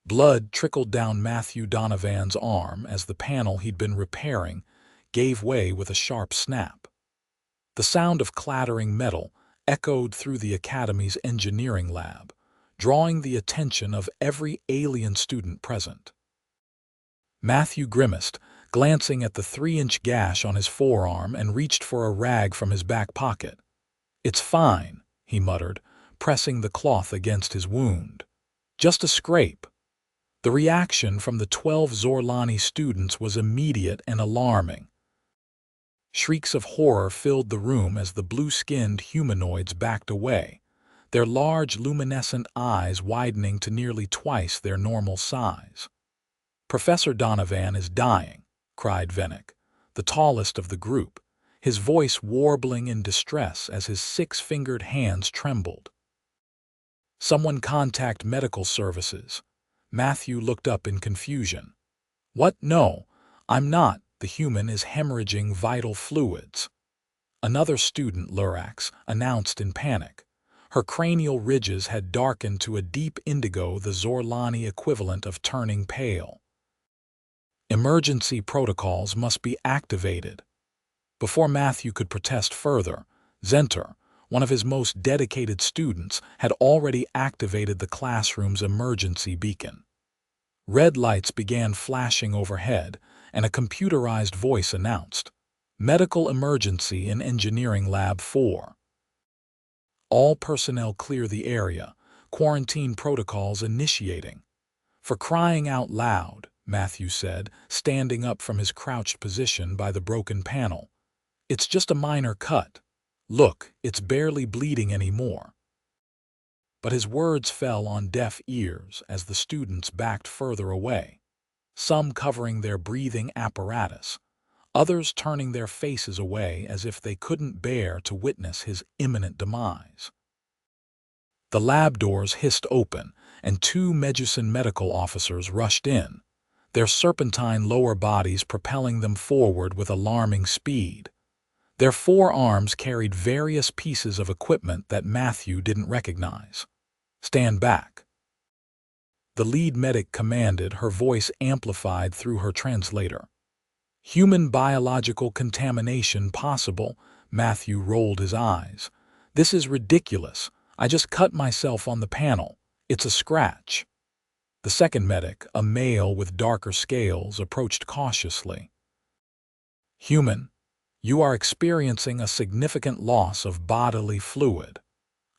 Blood trickled down Matthew Donovan's arm as the panel he'd been repairing gave way with a sharp snap. The sound of clattering metal echoed through the Academy's engineering lab, drawing the attention of every alien student present. Matthew grimaced, glancing at the 3-inch gash on his forearm, and reached for a rag from his back pocket. "It's fine," he muttered, pressing the cloth against his wound. "Just a scrape." The reaction from the 12 Xorlani students was immediate and alarming. Shrieks of horror filled the room as the blue-skinned humanoids backed away, their large luminescent eyes widening to nearly twice their normal size. "Professor Donovan is dying," cried Venick, the tallest of the group, his voice warbling in distress as his 6-fingered hands trembled. "Someone contact medical services." Matthew looked up in confusion. "What? No, I'm not. The human is hemorrhaging vital fluids." Another student, Lurax, announced in panic. Her cranial ridges had darkened to a deep indigo, the Xorlani equivalent of turning pale. "Emergency protocols must be activated." Before Matthew could protest further, Zenter, one of his most dedicated students, had already activated the classroom's emergency beacon. Red lights began flashing overhead, and a computerized voice announced, "Medical emergency in Engineering Lab 4. All personnel clear the area. Quarantine protocols initiating." "For crying out loud," Matthew said, standing up from his crouched position by the broken panel. "It's just a minor cut. Look, it's barely bleeding anymore." But his words fell on deaf ears as the students backed further away, some covering their breathing apparatus, others turning their faces away as if they couldn't bear to witness his imminent demise. The lab doors hissed open, and 2 Medusan medical officers rushed in, their serpentine lower bodies propelling them forward with alarming speed. Their forearms carried various pieces of equipment that Matthew didn't recognize. "Stand back," the lead medic commanded, her voice amplified through her translator. "Human biological contamination possible." Matthew rolled his eyes. "This is ridiculous. I just cut myself on the panel. It's a scratch." The second medic, a male with darker scales, approached cautiously. "Human, you are experiencing a significant loss of bodily fluid.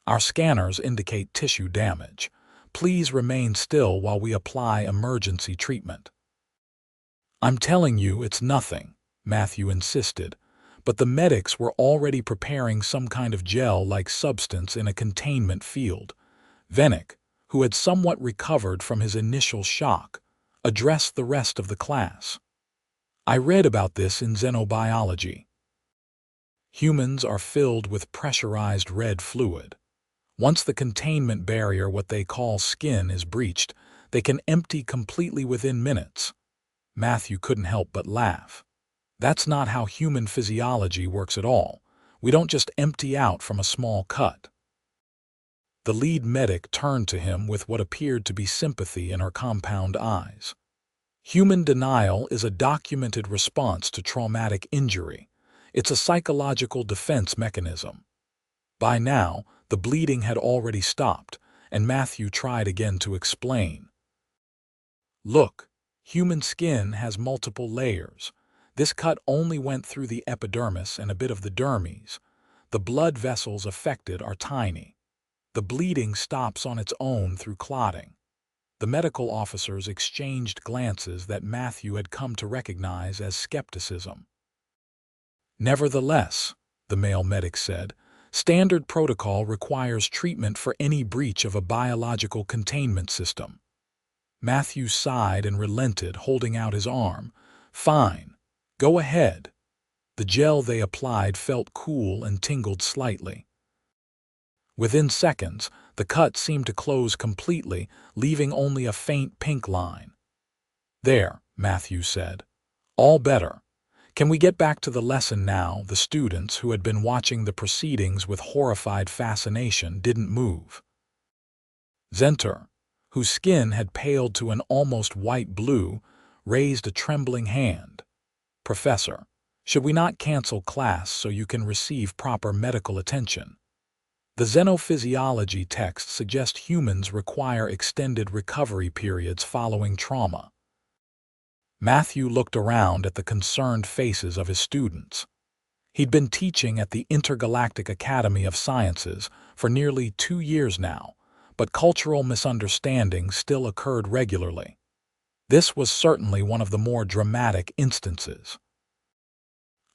Our scanners indicate tissue damage. Please remain still while we apply emergency treatment." "I'm telling you it's nothing," Matthew insisted, but the medics were already preparing some kind of gel-like substance in a containment field. Venick, who had somewhat recovered from his initial shock, addressed the rest of the class. "I read about this in xenobiology. Humans are filled with pressurized red fluid. Once the containment barrier, what they call skin, is breached, they can empty completely within minutes." Matthew couldn't help but laugh. "That's not how human physiology works at all. We don't just empty out from a small cut." The lead medic turned to him with what appeared to be sympathy in her compound eyes. "Human denial is a documented response to traumatic injury. It's a psychological defense mechanism." By now, the bleeding had already stopped, and Matthew tried again to explain. "Look, human skin has multiple layers. This cut only went through the epidermis and a bit of the dermis. The blood vessels affected are tiny. The bleeding stops on its own through clotting." The medical officers exchanged glances that Matthew had come to recognize as skepticism. "Nevertheless," the male medic said, "standard protocol requires treatment for any breach of a biological containment system." Matthew sighed and relented, holding out his arm. "Fine. Go ahead." The gel they applied felt cool and tingled slightly. Within seconds, the cut seemed to close completely, leaving only a faint pink line. "There," Matthew said. "All better. Can we get back to the lesson now?" The students, who had been watching the proceedings with horrified fascination, didn't move. Zenter, whose skin had paled to an almost white blue, raised a trembling hand. "Professor, should we not cancel class so you can receive proper medical attention? The xenophysiology texts suggest humans require extended recovery periods following trauma." Matthew looked around at the concerned faces of his students. He'd been teaching at the Intergalactic Academy of Sciences for nearly 2 years now, but cultural misunderstandings still occurred regularly. This was certainly one of the more dramatic instances.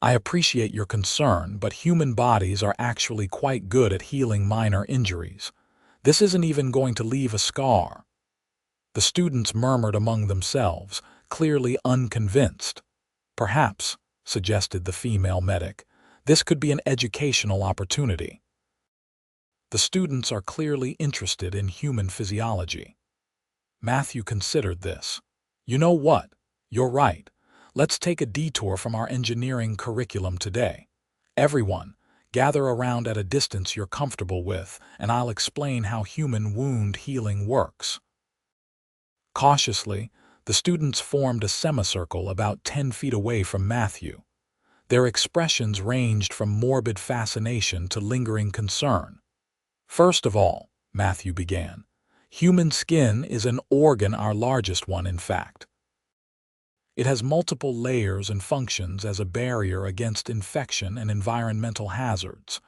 "I appreciate your concern, but human bodies are actually quite good at healing minor injuries. This isn't even going to leave a scar." The students murmured among themselves, clearly unconvinced. "Perhaps," suggested the female medic, "this could be an educational opportunity." The students are clearly interested in human physiology. Matthew considered this. "You know what? You're right. Let's take a detour from our engineering curriculum today. Everyone, gather around at a distance you're comfortable with, and I'll explain how human wound healing works." Cautiously, the students formed a semicircle about 10 feet away from Matthew. Their expressions ranged from morbid fascination to lingering concern. "First of all," Matthew began, "human skin is an organ, our largest one, in fact. It has multiple layers and functions as a barrier against infection and environmental hazards.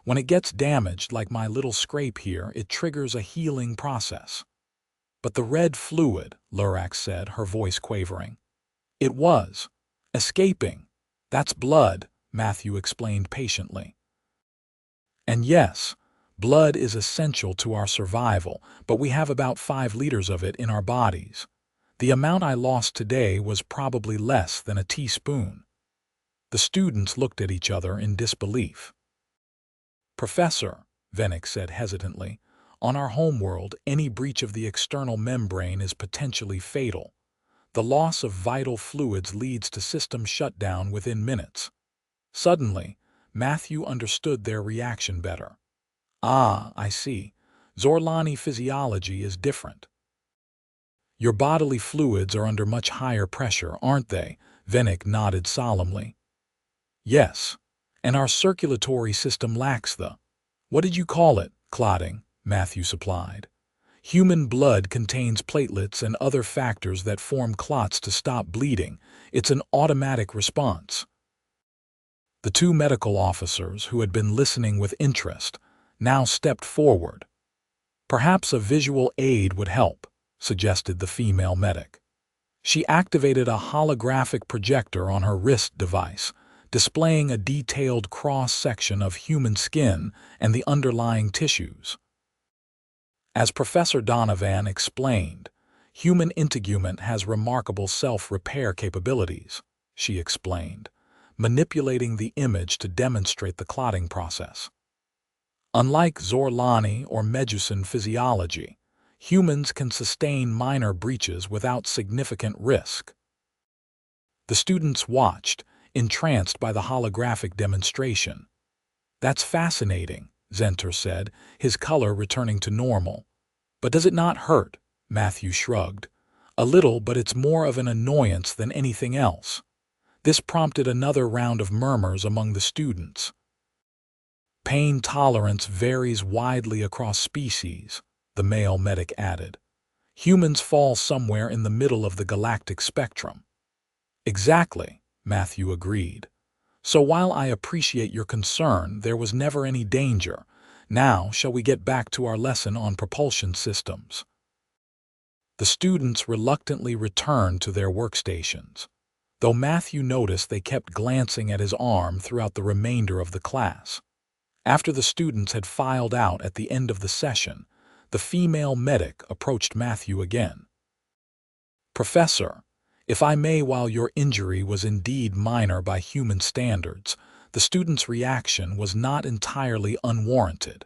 When it gets damaged, like my little scrape here, it triggers a healing process." "But the red fluid," Lurax said, her voice quavering. "It was escaping. That's blood," Matthew explained patiently. "And yes, blood is essential to our survival, but we have about 5 liters of it in our bodies. The amount I lost today was probably less than a teaspoon." The students looked at each other in disbelief. "Professor," Vennick said hesitantly, "on our homeworld, any breach of the external membrane is potentially fatal. The loss of vital fluids leads to system shutdown within minutes." Suddenly, Matthew understood their reaction better. "Ah, I see. Xorlani physiology is different." "Your bodily fluids are under much higher pressure, aren't they?" Vennick nodded solemnly. "Yes, and our circulatory system lacks the— what did you call it? Clotting," Matthew supplied. "Human blood contains platelets and other factors that form clots to stop bleeding. It's an automatic response." The 2 medical officers, who had been listening with interest, now stepped forward. "Perhaps a visual aid would help," suggested the female medic. She activated a holographic projector on her wrist device, displaying a detailed cross-section of human skin and the underlying tissues. "As Professor Donovan explained, human integument has remarkable self-repair capabilities," she explained, manipulating the image to demonstrate the clotting process. "Unlike Xorlani or Medusan physiology, humans can sustain minor breaches without significant risk." The students watched, entranced by the holographic demonstration. "That's fascinating," Zenter said, his color returning to normal. "But does it not hurt?" Matthew shrugged. "A little, but it's more of an annoyance than anything else." This prompted another round of murmurs among the students. "Pain tolerance varies widely across species," the male medic added. "Humans fall somewhere in the middle of the galactic spectrum." "Exactly," Matthew agreed. "So while I appreciate your concern, there was never any danger. Now, shall we get back to our lesson on propulsion systems?" The students reluctantly returned to their workstations, though Matthew noticed they kept glancing at his arm throughout the remainder of the class. After the students had filed out at the end of the session, the female medic approached Matthew again. "Professor, if I may, while your injury was indeed minor by human standards, the student's reaction was not entirely unwarranted.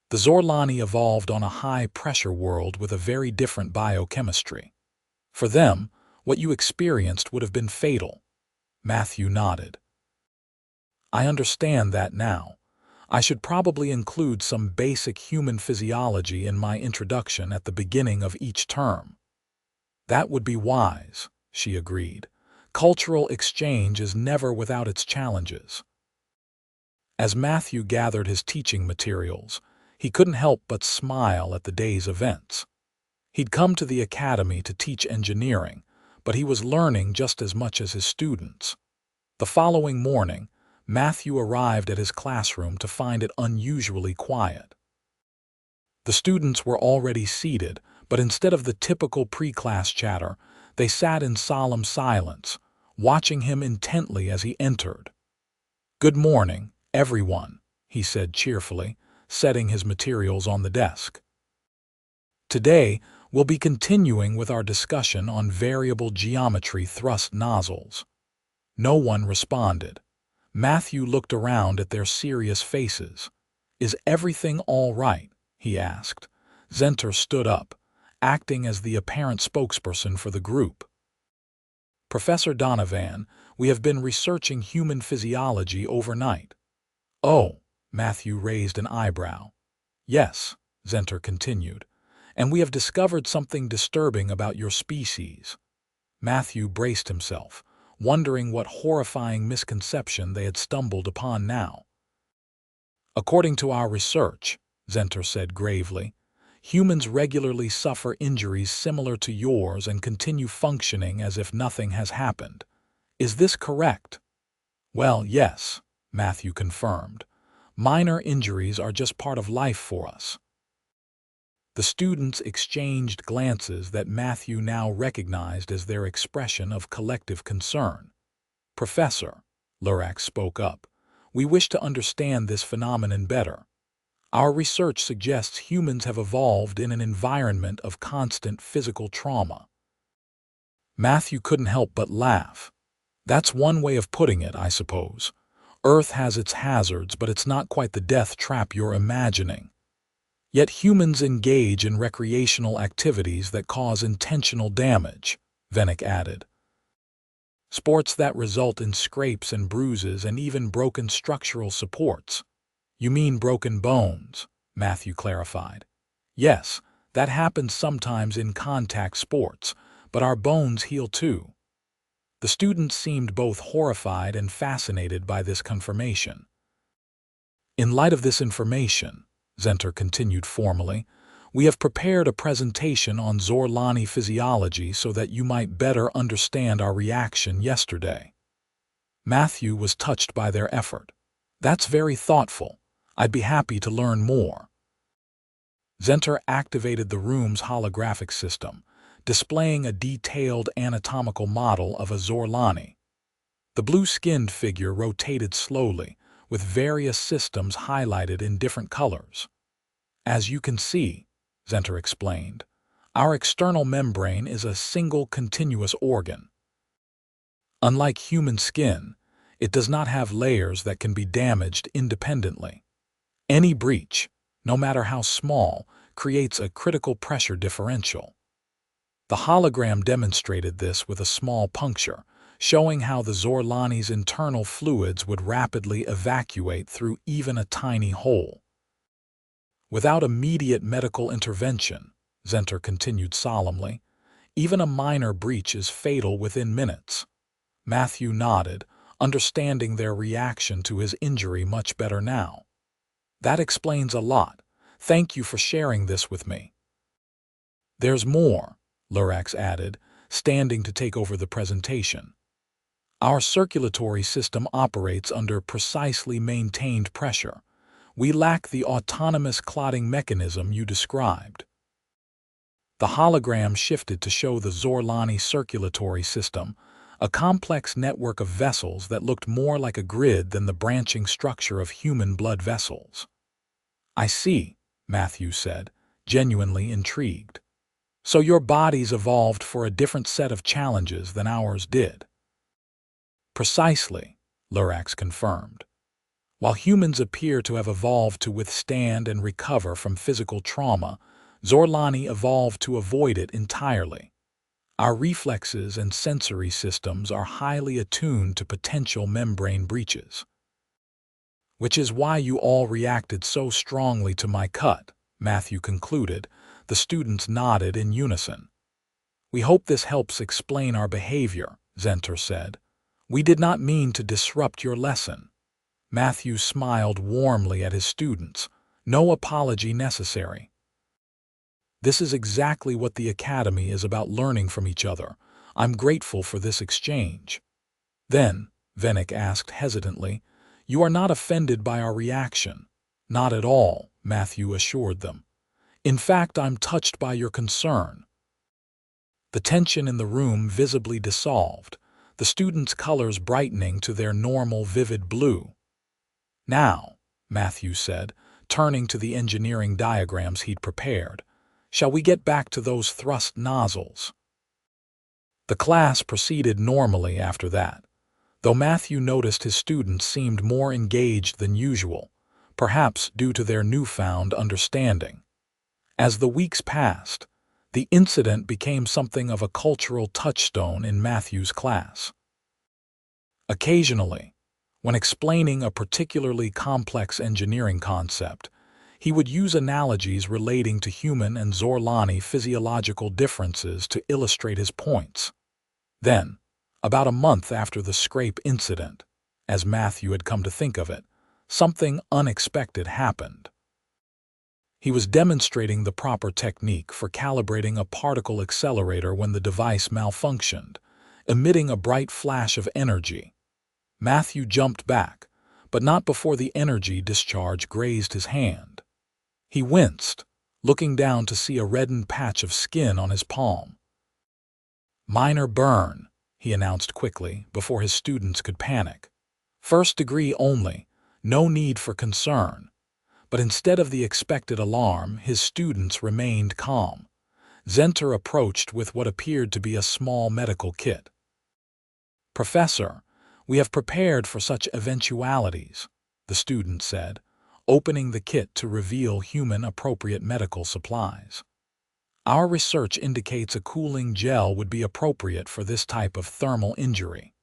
The Xorlani evolved on a high-pressure world with a very different biochemistry. For them, what you experienced would have been fatal." Matthew nodded. "I understand that now. I should probably include some basic human physiology in my introduction at the beginning of each term. That would be wise, she agreed. Cultural exchange is never without its challenges. As Matthew gathered his teaching materials, he couldn't help but smile at the day's events. He'd come to the academy to teach engineering, but he was learning just as much as his students. The following morning, Matthew arrived at his classroom to find it unusually quiet. The students were already seated, but instead of the typical pre-class chatter, they sat in solemn silence, watching him intently as he entered. "Good morning, everyone," he said cheerfully, setting his materials on the desk. "Today, we'll be continuing with our discussion on variable geometry thrust nozzles." No one responded. Matthew looked around at their serious faces. "Is everything all right?" he asked. Zenter stood up, acting as the apparent spokesperson for the group. "Professor Donovan, we have been researching human physiology overnight." "Oh," Matthew raised an eyebrow. "Yes," Zenter continued, "and we have discovered something disturbing about your species." Matthew braced himself, wondering what horrifying misconception they had stumbled upon now. "According to our research," Zenter said gravely, "humans regularly suffer injuries similar to yours and continue functioning as if nothing has happened. Is this correct?" "Well, yes," Matthew confirmed. "Minor injuries are just part of life for us." The students exchanged glances that Matthew now recognized as their expression of collective concern. "Professor," Lurax spoke up, "we wish to understand this phenomenon better. Our research suggests humans have evolved in an environment of constant physical trauma." Matthew couldn't help but laugh. "That's one way of putting it, I suppose. Earth has its hazards, but it's not quite the death trap you're imagining. Yet humans engage in recreational activities that cause intentional damage," Vennick added. "Sports that result in scrapes and bruises and even broken structural supports." "You mean broken bones," Matthew clarified. "Yes, that happens sometimes in contact sports, but our bones heal too." The students seemed both horrified and fascinated by this confirmation. "In light of this information," Zenter continued formally, "we have prepared a presentation on Xorlani physiology so that you might better understand our reaction yesterday." Matthew was touched by their effort. "That's very thoughtful. I'd be happy to learn more." Zenter activated the room's holographic system, displaying a detailed anatomical model of a Xorlani. The blue-skinned figure rotated slowly, with various systems highlighted in different colors. "As you can see," Zenter explained, "our external membrane is a single continuous organ. Unlike human skin, it does not have layers that can be damaged independently. Any breach, no matter how small, creates a critical pressure differential." The hologram demonstrated this with a small puncture, showing how the Xorlani's internal fluids would rapidly evacuate through even a tiny hole. "Without immediate medical intervention," Zenter continued solemnly, "even a minor breach is fatal within minutes." Matthew nodded, understanding their reaction to his injury much better now. "That explains a lot. Thank you for sharing this with me." "There's more," Lurax added, standing to take over the presentation. "Our circulatory system operates under precisely maintained pressure. We lack the autonomous clotting mechanism you described." The hologram shifted to show the Xorlani circulatory system, a complex network of vessels that looked more like a grid than the branching structure of human blood vessels. "I see," Matthew said, genuinely intrigued. "So your bodies evolved for a different set of challenges than ours did." "Precisely," Lurax confirmed. "While humans appear to have evolved to withstand and recover from physical trauma, Xorlani evolved to avoid it entirely. Our reflexes and sensory systems are highly attuned to potential membrane breaches." Which is why you all reacted so strongly to my cut, Matthew concluded. The students nodded in unison. We hope this helps explain our behavior, Zenter said. We did not mean to disrupt your lesson. Matthew smiled warmly at his students. No apology necessary. This is exactly what the Academy is about, learning from each other. I'm grateful for this exchange. Then, Venick asked hesitantly, you are not offended by our reaction? Not at all, Matthew assured them. In fact, I'm touched by your concern. The tension in the room visibly dissolved, the students' colors brightening to their normal vivid blue. Now, Matthew said, turning to the engineering diagrams he'd prepared, shall we get back to those thrust nozzles? The class proceeded normally after that, though Matthew noticed his students seemed more engaged than usual, perhaps due to their newfound understanding. As the weeks passed, the incident became something of a cultural touchstone in Matthew's class. Occasionally, when explaining a particularly complex engineering concept, he would use analogies relating to human and Xorlani physiological differences to illustrate his points. Then, about a month after the scrape incident, as Matthew had come to think of it, something unexpected happened. He was demonstrating the proper technique for calibrating a particle accelerator when the device malfunctioned, emitting a bright flash of energy. Matthew jumped back, but not before the energy discharge grazed his hand. He winced, looking down to see a reddened patch of skin on his palm. Minor burn, he announced quickly before his students could panic. First degree only, no need for concern. But instead of the expected alarm, his students remained calm. Zenter approached with what appeared to be a small medical kit. Professor, we have prepared for such eventualities, the student said, opening the kit to reveal human-appropriate medical supplies. Our research indicates a cooling gel would be appropriate for this type of thermal injury.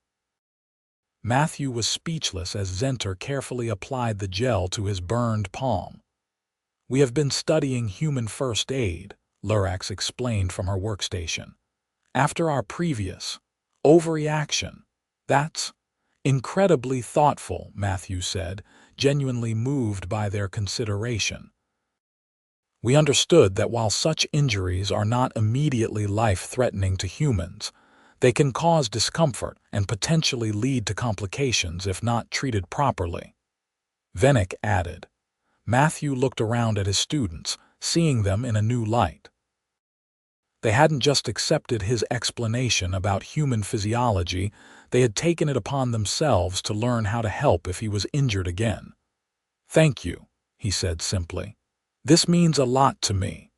Matthew was speechless as Zenter carefully applied the gel to his burned palm. We have been studying human first aid, Lurax explained from her workstation. After our previous overreaction. That's incredibly thoughtful, Matthew said, genuinely moved by their consideration. We understood that while such injuries are not immediately life-threatening to humans, they can cause discomfort and potentially lead to complications if not treated properly. Venick added. Matthew looked around at his students, seeing them in a new light. They hadn't just accepted his explanation about human physiology, they had taken it upon themselves to learn how to help if he was injured again. Thank you, he said simply. This means a lot to me.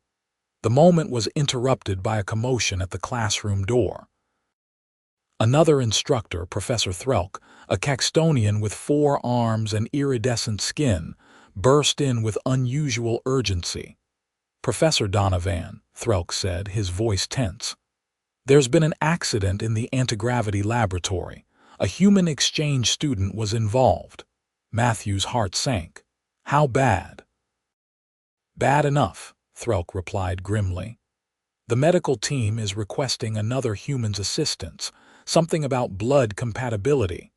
The moment was interrupted by a commotion at the classroom door. Another instructor, Professor Threlk, a Caxtonian with 4 arms and iridescent skin, burst in with unusual urgency. Professor Donovan, Threlk said, his voice tense. There's been an accident in the anti-gravity laboratory. A human exchange student was involved. Matthew's heart sank. How bad? Bad enough, Threlk replied grimly. The medical team is requesting another human's assistance, something about blood compatibility.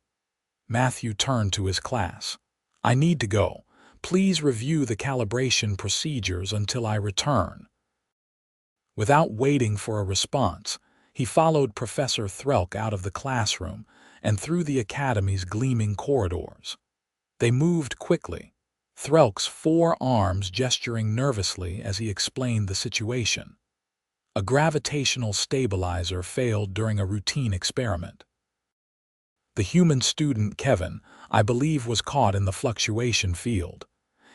Matthew turned to his class. I need to go. Please review the calibration procedures until I return. Without waiting for a response, he followed Professor Threlk out of the classroom and through the academy's gleaming corridors. They moved quickly, Threlk's 4 arms gesturing nervously as he explained the situation. A gravitational stabilizer failed during a routine experiment. The human student, Kevin, I believe, was caught in the fluctuation field.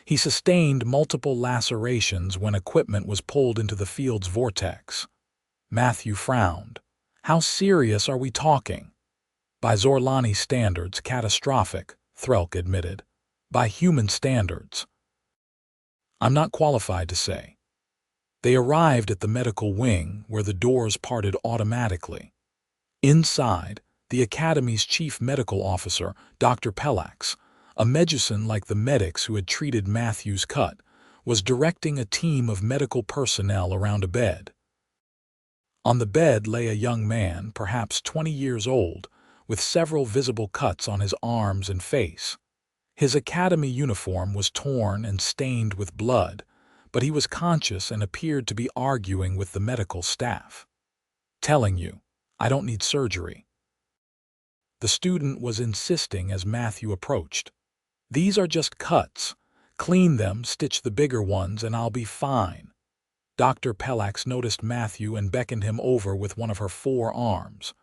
He sustained multiple lacerations when equipment was pulled into the field's vortex. Matthew frowned. How serious are we talking? By Xorlani standards, catastrophic, Threlk admitted. By human standards. I'm not qualified to say. They arrived at the medical wing, where the doors parted automatically. Inside, the Academy's chief medical officer, Dr. Pelax, A medicine like the medics who had treated Matthew's cut was directing a team of medical personnel around a bed. On the bed lay a young man, perhaps 20 years old, with several visible cuts on his arms and face. His academy uniform was torn and stained with blood, but he was conscious and appeared to be arguing with the medical staff. "Telling you, I don't need surgery," the student was insisting as Matthew approached. "These are just cuts. Clean them, stitch the bigger ones, and I'll be fine." Dr. Pelax noticed Matthew and beckoned him over with one of her 4 arms.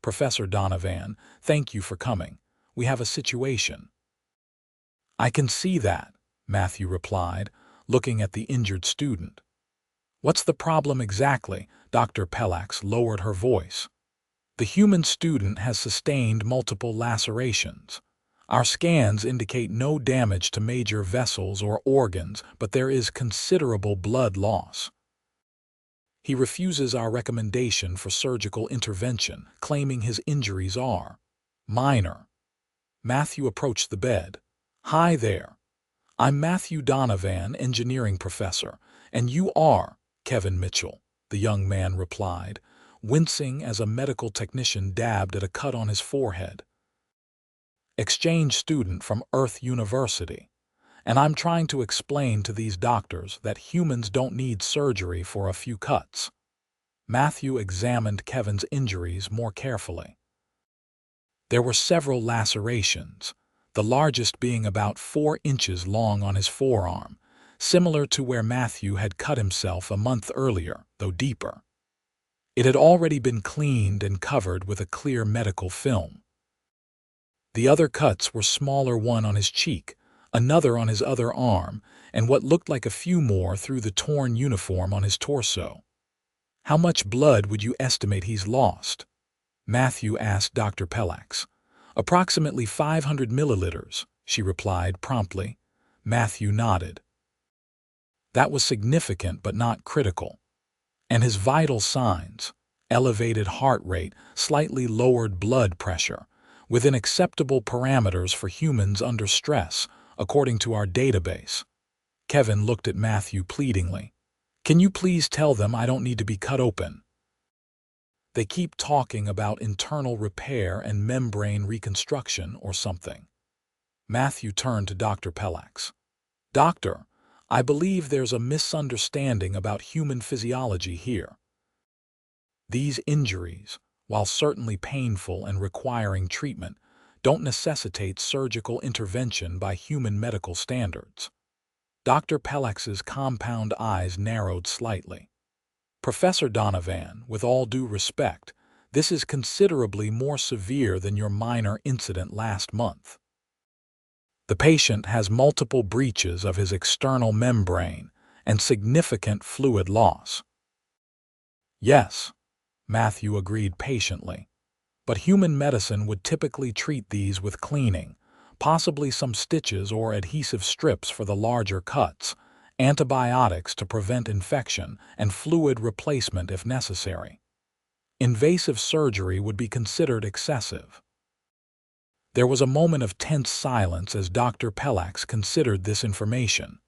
"Professor Donovan, thank you for coming. We have a situation." "I can see that," Matthew replied, looking at the injured student. "What's the problem exactly?" Dr. Pelax lowered her voice. "The human student has sustained multiple lacerations. Our scans indicate no damage to major vessels or organs, but there is considerable blood loss. He refuses our recommendation for surgical intervention, claiming his injuries are minor." Matthew approached the bed. "Hi there. I'm Matthew Donovan, engineering professor, and you are Kevin Mitchell," the young man replied, wincing as a medical technician dabbed at a cut on his forehead. "Exchange student from Earth University. And I'm trying to explain to these doctors that humans don't need surgery for a few cuts." Matthew examined Kevin's injuries more carefully. There were several lacerations, the largest being about 4 inches long on his forearm, similar to where Matthew had cut himself a month earlier, though deeper. It had already been cleaned and covered with a clear medical film. The other cuts were smaller, one on his cheek, another on his other arm, and what looked like a few more through the torn uniform on his torso. "How much blood would you estimate he's lost?" Matthew asked Dr. Pelax. "Approximately 500 milliliters," she replied promptly. Matthew nodded. That was significant but not critical. And his vital signs, elevated heart rate, slightly lowered blood pressure, within acceptable parameters for humans under stress, according to our database. Kevin looked at Matthew pleadingly. "Can you please tell them I don't need to be cut open? They keep talking about internal repair and membrane reconstruction or something." Matthew turned to Dr. Pelax. "Doctor, I believe there's a misunderstanding about human physiology here. These injuries, while certainly painful and requiring treatment, don't necessitate surgical intervention by human medical standards." Dr. Pelax's compound eyes narrowed slightly. "Professor Donovan, with all due respect, this is considerably more severe than your minor incident last month. The patient has multiple breaches of his external membrane and significant fluid loss." "Yes," Matthew agreed patiently, "but human medicine would typically treat these with cleaning, possibly some stitches or adhesive strips for the larger cuts, antibiotics to prevent infection, and fluid replacement if necessary. Invasive surgery would be considered excessive." There was a moment of tense silence as Dr. Pelax considered this information.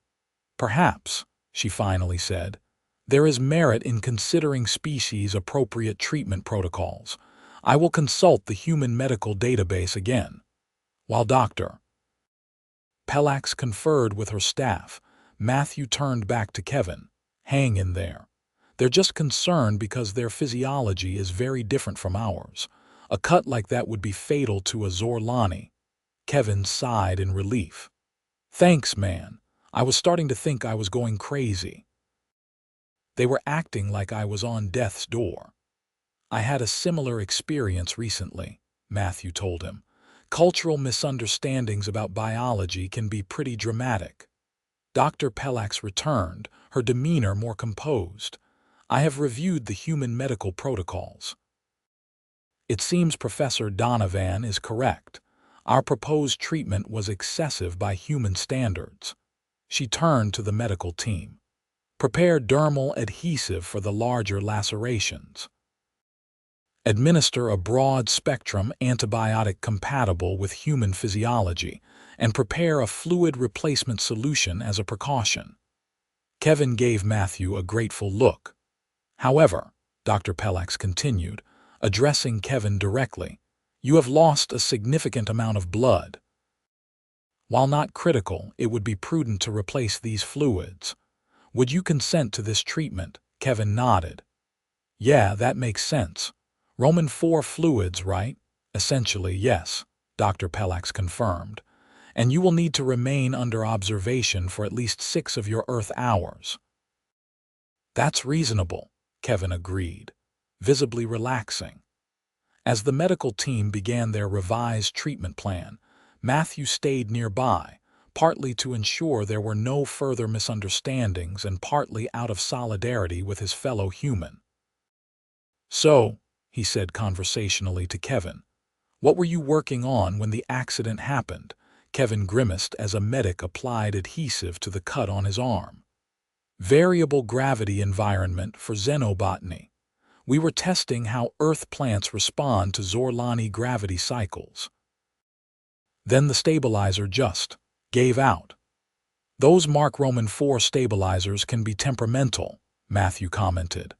"Perhaps," she finally said, "there is merit in considering species-appropriate treatment protocols. I will consult the human medical database again." While Dr. Pelax conferred with her staff, Matthew turned back to Kevin. "Hang in there. They're just concerned because their physiology is very different from ours. A cut like that would be fatal to a Xorlani." Kevin sighed in relief. "Thanks, man. I was starting to think I was going crazy. They were acting like I was on death's door." "I had a similar experience recently," Matthew told him. "Cultural misunderstandings about biology can be pretty dramatic." Dr. Pelax returned, her demeanor more composed. "I have reviewed the human medical protocols. It seems Professor Donovan is correct. Our proposed treatment was excessive by human standards." She turned to the medical team. "Prepare dermal adhesive for the larger lacerations." Administer a broad-spectrum antibiotic compatible with human physiology, and prepare a fluid replacement solution as a precaution. Kevin gave Matthew a grateful look. However, Dr. Pelax continued, addressing Kevin directly, you have lost a significant amount of blood. While not critical, it would be prudent to replace these fluids. Would you consent to this treatment? Kevin nodded. Yeah, that makes sense. Roman 4 fluids, right? Essentially, yes, Dr. Pelax confirmed. And you will need to remain under observation for at least 6 of your Earth hours. That's reasonable, Kevin agreed, visibly relaxing. As the medical team began their revised treatment plan, Matthew stayed nearby, partly to ensure there were no further misunderstandings and partly out of solidarity with his fellow human. So, he said conversationally to Kevin, what were you working on when the accident happened? Kevin grimaced as a medic applied adhesive to the cut on his arm. Variable gravity environment for xenobotany. We were testing how Earth plants respond to Xorlani gravity cycles. Then the stabilizer just gave out. Those Mark Roman 4 stabilizers can be temperamental, Matthew commented.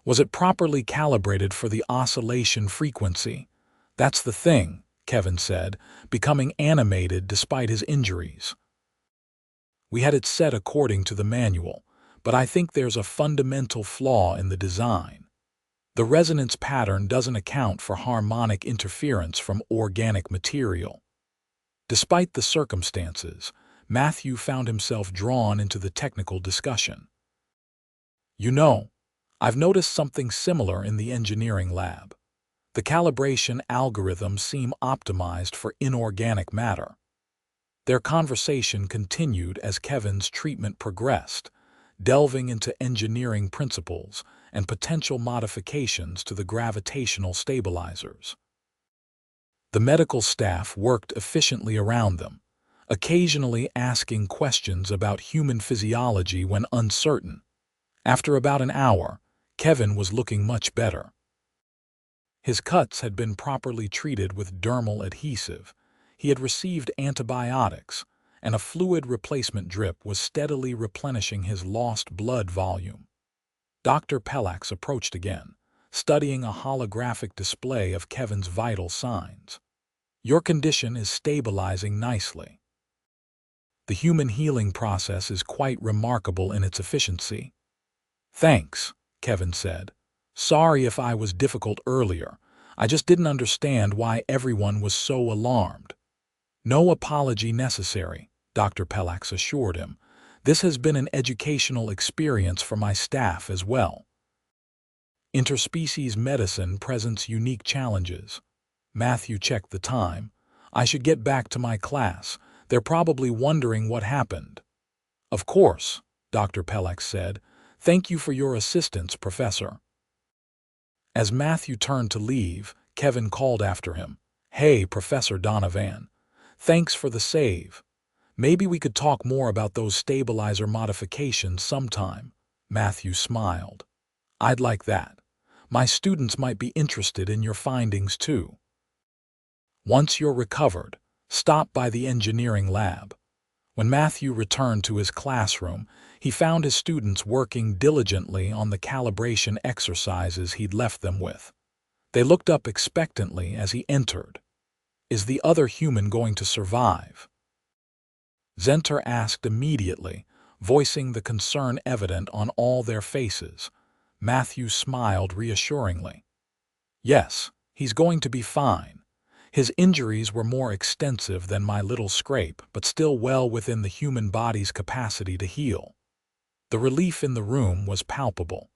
Was it properly calibrated for the oscillation frequency? That's the thing, Kevin said, becoming animated despite his injuries. We had it set according to the manual, but I think there's a fundamental flaw in the design. The resonance pattern doesn't account for harmonic interference from organic material. Despite the circumstances, Matthew found himself drawn into the technical discussion. You know, I've noticed something similar in the engineering lab. The calibration algorithms seem optimized for inorganic matter. Their conversation continued as Kevin's treatment progressed, delving into engineering principles and potential modifications to the gravitational stabilizers. The medical staff worked efficiently around them, occasionally asking questions about human physiology when uncertain. After about an hour, Kevin was looking much better. His cuts had been properly treated with dermal adhesive, he had received antibiotics, and a fluid replacement drip was steadily replenishing his lost blood volume. Dr. Pelax approached again, studying a holographic display of Kevin's vital signs. Your condition is stabilizing nicely. The human healing process is quite remarkable in its efficiency. Thanks, Kevin said. Sorry if I was difficult earlier. I just didn't understand why everyone was so alarmed. No apology necessary, Dr. Pelax assured him. This has been an educational experience for my staff as well. Interspecies medicine presents unique challenges. Matthew checked the time. I should get back to my class. They're probably wondering what happened. Of course, Dr. Pelax said. Thank you for your assistance, Professor. As Matthew turned to leave, Kevin called after him. Hey, Professor Donovan. Thanks for the save. Maybe we could talk more about those stabilizer modifications sometime. Matthew smiled. I'd like that. My students might be interested in your findings too. Once you're recovered, stop by the engineering lab. When Matthew returned to his classroom, he found his students working diligently on the calibration exercises he'd left them with. They looked up expectantly as he entered. Is the other human going to survive? Zenter asked immediately, voicing the concern evident on all their faces. Matthew smiled reassuringly. Yes, he's going to be fine. His injuries were more extensive than my little scrape, but still well within the human body's capacity to heal. The relief in the room was palpable.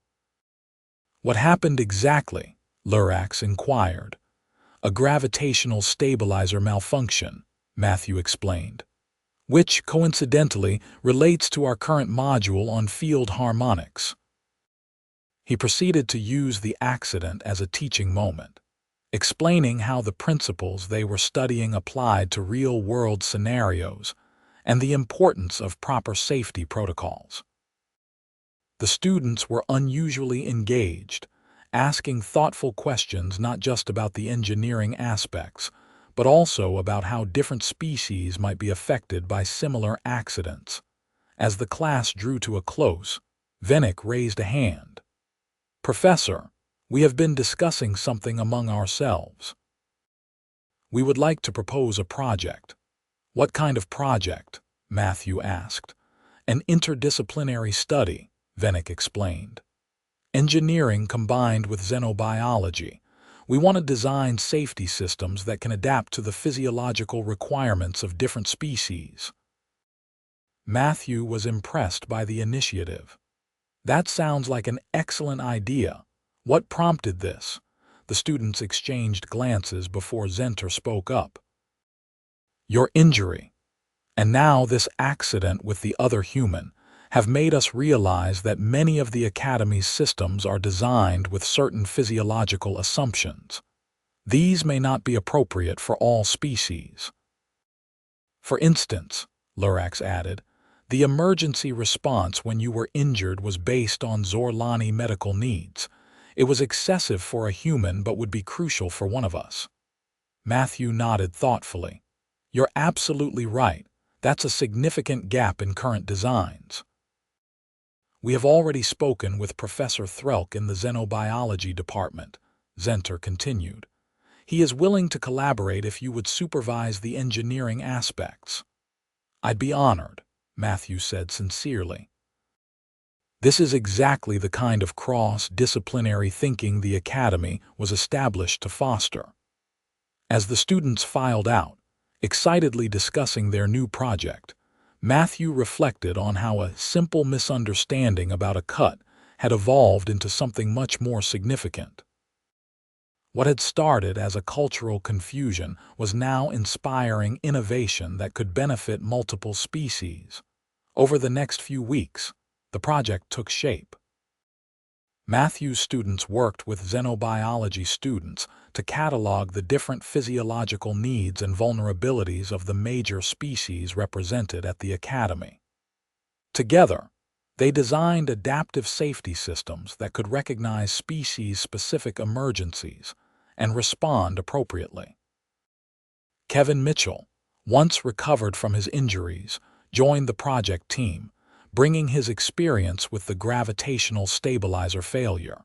What happened exactly? Lurax inquired. A gravitational stabilizer malfunction, Matthew explained, which, coincidentally, relates to our current module on field harmonics. He proceeded to use the accident as a teaching moment, explaining how the principles they were studying applied to real-world scenarios and the importance of proper safety protocols. The students were unusually engaged, asking thoughtful questions not just about the engineering aspects, but also about how different species might be affected by similar accidents. As the class drew to a close, Venick raised a hand. "Professor, we have been discussing something among ourselves. We would like to propose a project." "What kind of project?" Matthew asked. "An interdisciplinary study," Venick explained. "Engineering combined with xenobiology. We want to design safety systems that can adapt to the physiological requirements of different species." Matthew was impressed by the initiative. "That sounds like an excellent idea. What prompted this?" The students exchanged glances before Zenter spoke up. "Your injury, and now this accident with the other human, have made us realize that many of the Academy's systems are designed with certain physiological assumptions. These may not be appropriate for all species. For instance," Lurax added, "the emergency response when you were injured was based on Xorlani medical needs. It was excessive for a human but would be crucial for one of us." Matthew nodded thoughtfully. "You're absolutely right. That's a significant gap in current designs." "We have already spoken with Professor Threlk in the Xenobiology department," Zenter continued. "He is willing to collaborate if you would supervise the engineering aspects." "I'd be honored," Matthew said sincerely. This is exactly the kind of cross-disciplinary thinking the Academy was established to foster. As the students filed out, excitedly discussing their new project, Matthew reflected on how a simple misunderstanding about a cut had evolved into something much more significant. What had started as a cultural confusion was now inspiring innovation that could benefit multiple species. Over the next few weeks, the project took shape. Matthew's students worked with xenobiology students to catalog the different physiological needs and vulnerabilities of the major species represented at the Academy. Together, they designed adaptive safety systems that could recognize species-specific emergencies and respond appropriately. Kevin Mitchell, once recovered from his injuries, joined the project team, bringing his experience with the gravitational stabilizer failure.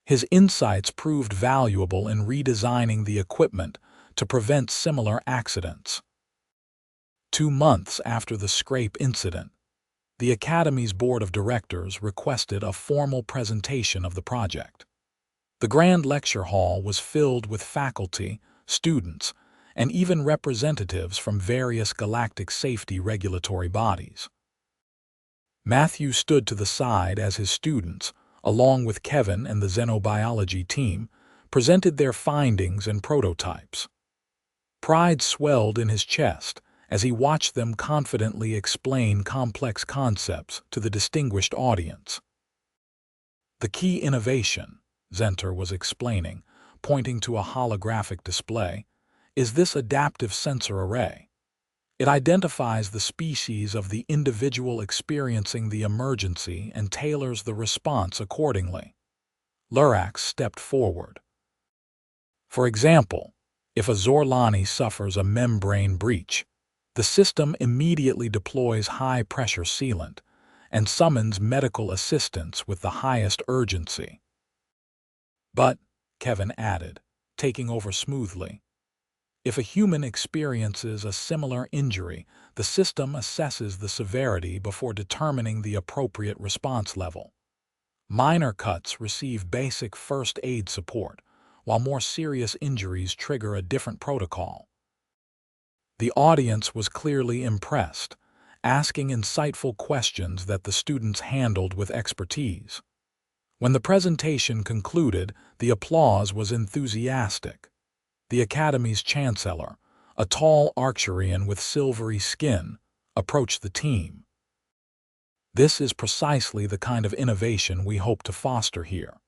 His insights proved valuable in redesigning the equipment to prevent similar accidents. 2 months after the scrape incident, the Academy's Board of Directors requested a formal presentation of the project. The Grand Lecture Hall was filled with faculty, students, and even representatives from various galactic safety regulatory bodies. Matthew stood to the side as his students, along with Kevin and the xenobiology team, presented their findings and prototypes. Pride swelled in his chest as he watched them confidently explain complex concepts to the distinguished audience. "The key innovation," Zenter was explaining, pointing to a holographic display, "is this adaptive sensor array. It identifies the species of the individual experiencing the emergency and tailors the response accordingly." Lurax stepped forward. "For example, if a Xorlani suffers a membrane breach, the system immediately deploys high-pressure sealant and summons medical assistance with the highest urgency." "But," Kevin added, taking over smoothly, "if a human experiences a similar injury, the system assesses the severity before determining the appropriate response level. Minor cuts receive basic first aid support, while more serious injuries trigger a different protocol." The audience was clearly impressed, asking insightful questions that the students handled with expertise. When the presentation concluded, the applause was enthusiastic. The Academy's chancellor, a tall Arcturian with silvery skin, approached the team. "This is precisely the kind of innovation we hope to foster here.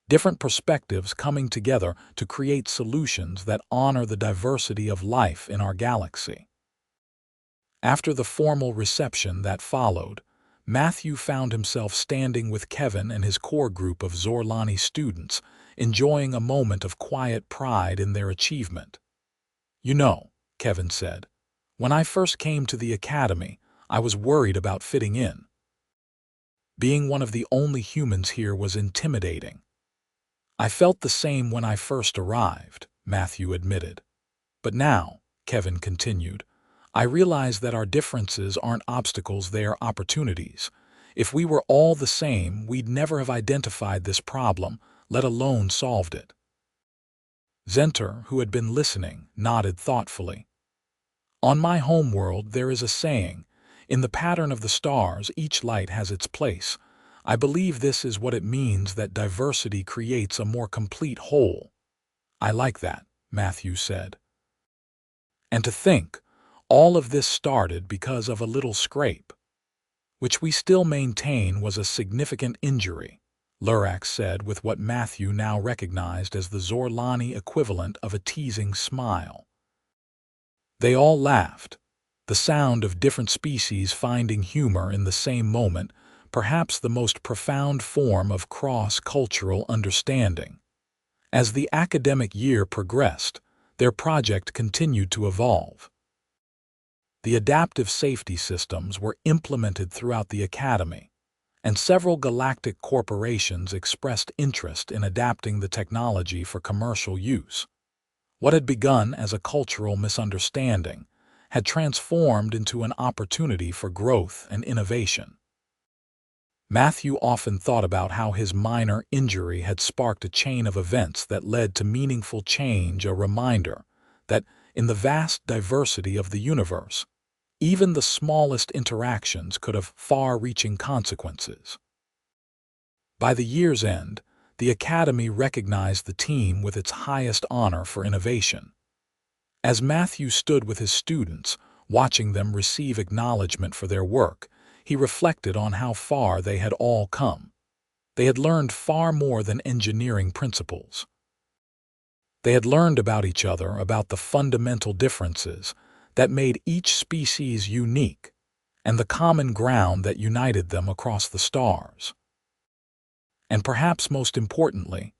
Different perspectives coming together to create solutions that honor the diversity of life in our galaxy." After the formal reception that followed, Matthew found himself standing with Kevin and his core group of Xorlani students, enjoying a moment of quiet pride in their achievement. "You know," Kevin said, "when I first came to the academy, I was worried about fitting in. Being one of the only humans here was intimidating." "I felt the same when I first arrived," Matthew admitted. "But now," Kevin continued, "I realize that our differences aren't obstacles, they are opportunities. If we were all the same, we'd never have identified this problem, let alone solved it." Zenter, who had been listening, nodded thoughtfully. "On my homeworld there is a saying, 'In the pattern of the stars, each light has its place.' I believe this is what it means that diversity creates a more complete whole." "I like that," Matthew said. "And to think, all of this started because of a little scrape, which we still maintain was a significant injury," Lurak said with what Matthew now recognized as the Xorlani equivalent of a teasing smile. They all laughed, the sound of different species finding humor in the same moment, perhaps the most profound form of cross-cultural understanding. As the academic year progressed, their project continued to evolve. The adaptive safety systems were implemented throughout the academy, and several galactic corporations expressed interest in adapting the technology for commercial use. What had begun as a cultural misunderstanding had transformed into an opportunity for growth and innovation. Matthew often thought about how his minor injury had sparked a chain of events that led to meaningful change, a reminder that, in the vast diversity of the universe, even the smallest interactions could have far-reaching consequences. By the year's end, the Academy recognized the team with its highest honor for innovation. As Matthew stood with his students, watching them receive acknowledgement for their work, he reflected on how far they had all come. They had learned far more than engineering principles. They had learned about each other, about the fundamental differences that made each species unique, and the common ground that united them across the stars. And perhaps most importantly,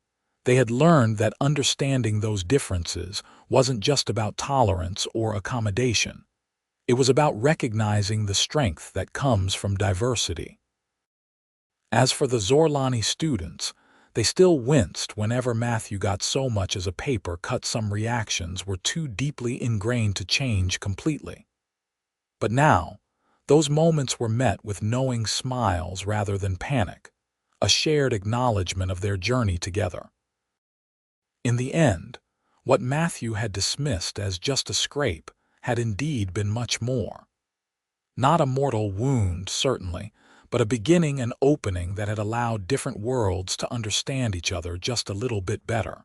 they had learned that understanding those differences wasn't just about tolerance or accommodation. It was about recognizing the strength that comes from diversity. As for the Xorlani students, they still winced whenever Matthew got so much as a paper cut. Some reactions were too deeply ingrained to change completely. But now, those moments were met with knowing smiles rather than panic, a shared acknowledgement of their journey together. In the end, what Matthew had dismissed as just a scrape had indeed been much more. Not a mortal wound, certainly, but a beginning and opening that had allowed different worlds to understand each other just a little bit better.